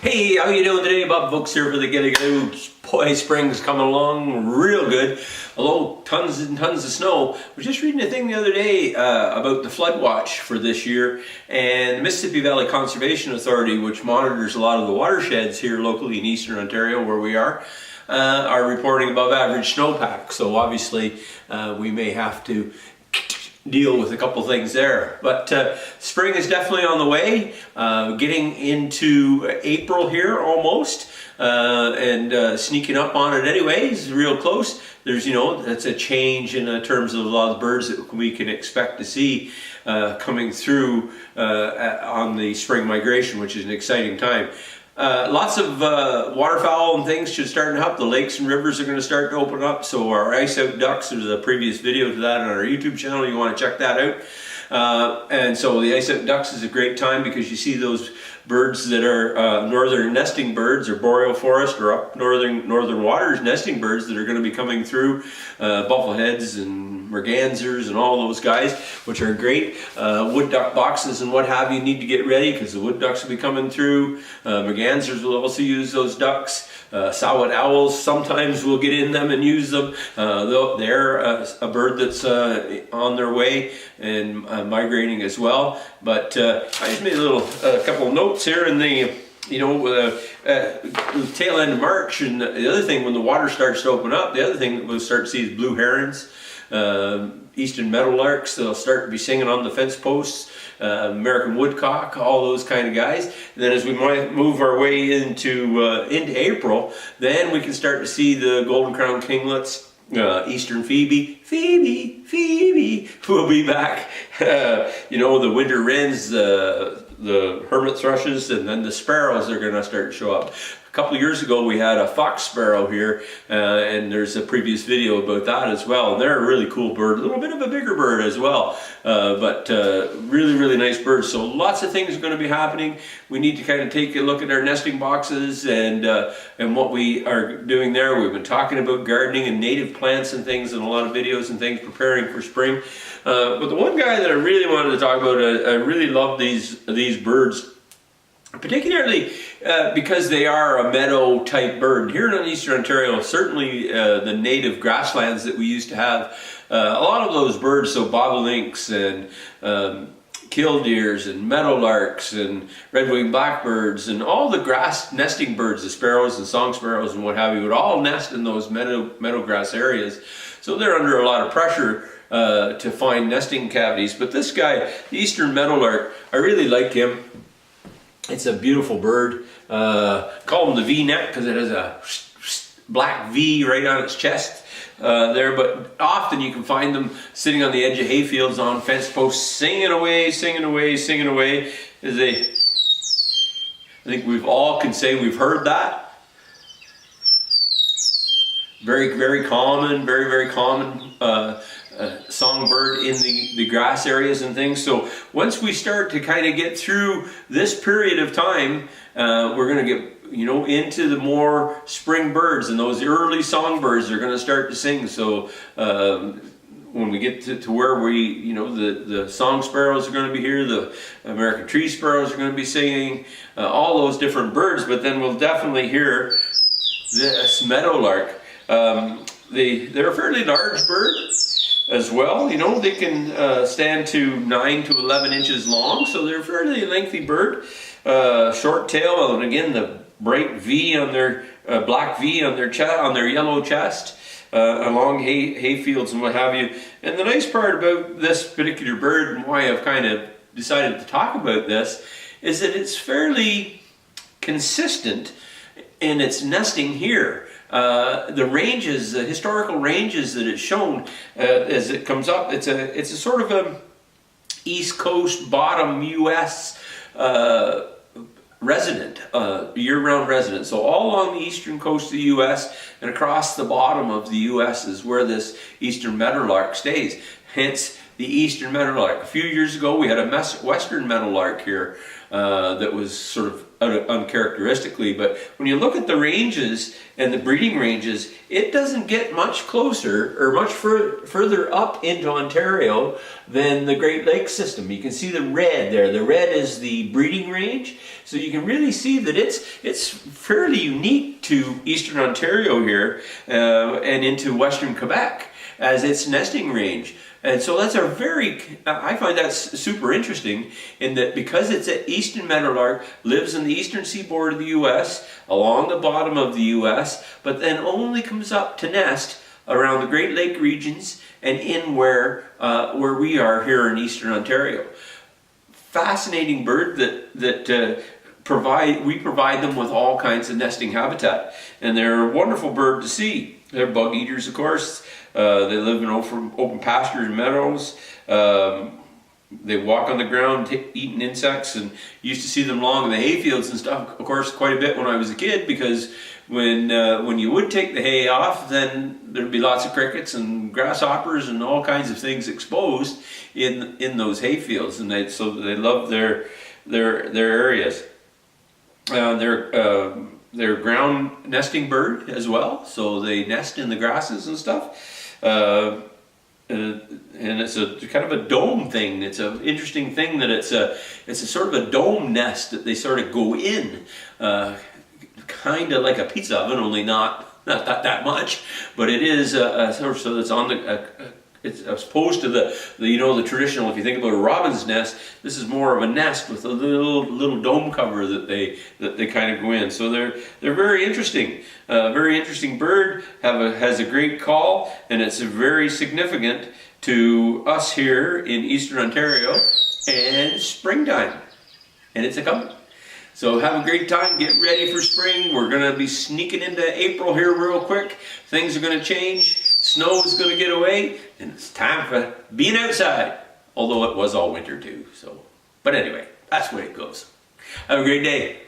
Hey, how you doing today? Bob Folks here for the Getting Boy, spring's coming along real good, although tons and tons of snow. I was just reading a thing the other day about the flood watch for this year, and the Mississippi Valley Conservation Authority, which monitors a lot of the watersheds here locally in eastern Ontario where we are reporting above average snowpack. So obviously we may have to deal with a couple things there, but spring is definitely on the way, getting into April here almost, and sneaking up on it anyways, real close. There's, that's a change in terms of a lot of the birds that we can expect to see coming through on the spring migration, which is an exciting time. Lots of waterfowl and things should start to help. The lakes and rivers are going to start to open up. So our ice out ducks, there's a previous video to that on our YouTube channel. You want to check that out. And so the ice out ducks is a great time because you see those birds that are northern nesting birds or boreal forest or up northern waters nesting birds that are going to be coming through, buffleheads and mergansers and all those guys, which are great. Wood duck boxes and what have you need to get ready because the wood ducks will be coming through. Mergansers will also use those ducks. Saw-whet owls sometimes will get in them and use them. They're a bird that's on their way and migrating as well. But I just made a couple of notes here in the tail end of March, and the other thing, when the water starts to open up, the other thing that we'll start to see is blue herons, eastern meadowlarks. They'll start to be singing on the fence posts, American woodcock, all those kind of guys. And then as we might move our way into April, then we can start to see the golden crown kinglets, eastern phoebe will be back. The winter wrens, the hermit thrushes, and then the sparrows are going to start to show up. A couple of years ago we had a fox sparrow here, and there's a previous video about that as well. And they're a really cool bird, a little bit of a bigger bird as well, but really nice bird. So lots of things are going to be happening. We need to kind of take a look at our nesting boxes and what we are doing there. We've been talking about gardening and native plants and things in a lot of videos and things preparing for spring. But the one guy that I really wanted to talk about, I really love these birds, particularly because they are a meadow type bird. Here in eastern Ontario, certainly the native grasslands that we used to have, a lot of those birds, so bobolinks and killdeers and meadowlarks and red-winged blackbirds and all the grass nesting birds, the sparrows and song sparrows and what have you, would all nest in those meadow grass areas. So they're under a lot of pressure to find nesting cavities. But this guy, the eastern meadowlark, I really like him. It's a beautiful bird. Call him the V-neck because it has a black V right on its chest there. But often you can find them sitting on the edge of hayfields on fence posts, singing away. As I think we've all can say we've heard that. Very common, very common songbird in the grass areas and things. So once we start to kind of get through this period of time, we're going to get into the more spring birds, and those early songbirds are going to start to sing. So when we get to where we, the song sparrows are going to be here, the American tree sparrows are going to be singing, all those different birds, but then we'll definitely hear this meadowlark. They're a fairly large bird as well. They can stand to 9 to 11 inches long, so they're a fairly lengthy bird. Short tail, and again the bright V on their black V on their chest, on their yellow chest, along hay fields and what have you. And the nice part about this particular bird, and why I've kind of decided to talk about this, is that it's fairly consistent in its nesting here. The ranges, the historical ranges that it's shown as it comes up, it's a sort of a East Coast bottom U.S. Resident, year-round resident. So all along the eastern coast of the U.S. and across the bottom of the U.S. is where this eastern meadowlark stays. Hence the eastern meadowlark. A few years ago we had a western meadowlark here that was sort of uncharacteristically, but when you look at the ranges and the breeding ranges, it doesn't get much closer or much further up into Ontario than the Great Lakes system. You can see the red there. The red is the breeding range, so you can really see that it's fairly unique to Eastern Ontario here and into Western Quebec as its nesting range. And so that's a I find that super interesting in that because it's an eastern meadowlark, lives in the eastern seaboard of the U.S., along the bottom of the U.S., but then only comes up to nest around the Great Lake regions and in where we are here in Eastern Ontario. Fascinating bird that we provide them with all kinds of nesting habitat, and they're a wonderful bird to see. They're bug eaters, of course. They live in open pastures and meadows. They walk on the ground eating insects, and you used to see them along in the hay fields and stuff, of course, quite a bit when I was a kid, because when you would take the hay off, then there'd be lots of crickets and grasshoppers and all kinds of things exposed in those hay fields, and so they love their areas. They're ground nesting bird as well, so they nest in the grasses and stuff. And it's a kind of a dome thing. It's an interesting thing that it's a sort of a dome nest that they sort of go in, kind of like a pizza oven, only not that much, but it is sort of, so it's on it's as opposed to the traditional. If you think about a robin's nest, this is more of a nest with a little dome cover that they kind of go in. So they're very interesting. Very interesting bird. Has a great call, and it's very significant to us here in Eastern Ontario. And springtime, and it's a coming. So have a great time. Get ready for spring. We're going to be sneaking into April here real quick. Things are going to change. Snow is going to get away, and it's time for being outside. Although it was all winter too. But anyway, that's the way it goes. Have a great day.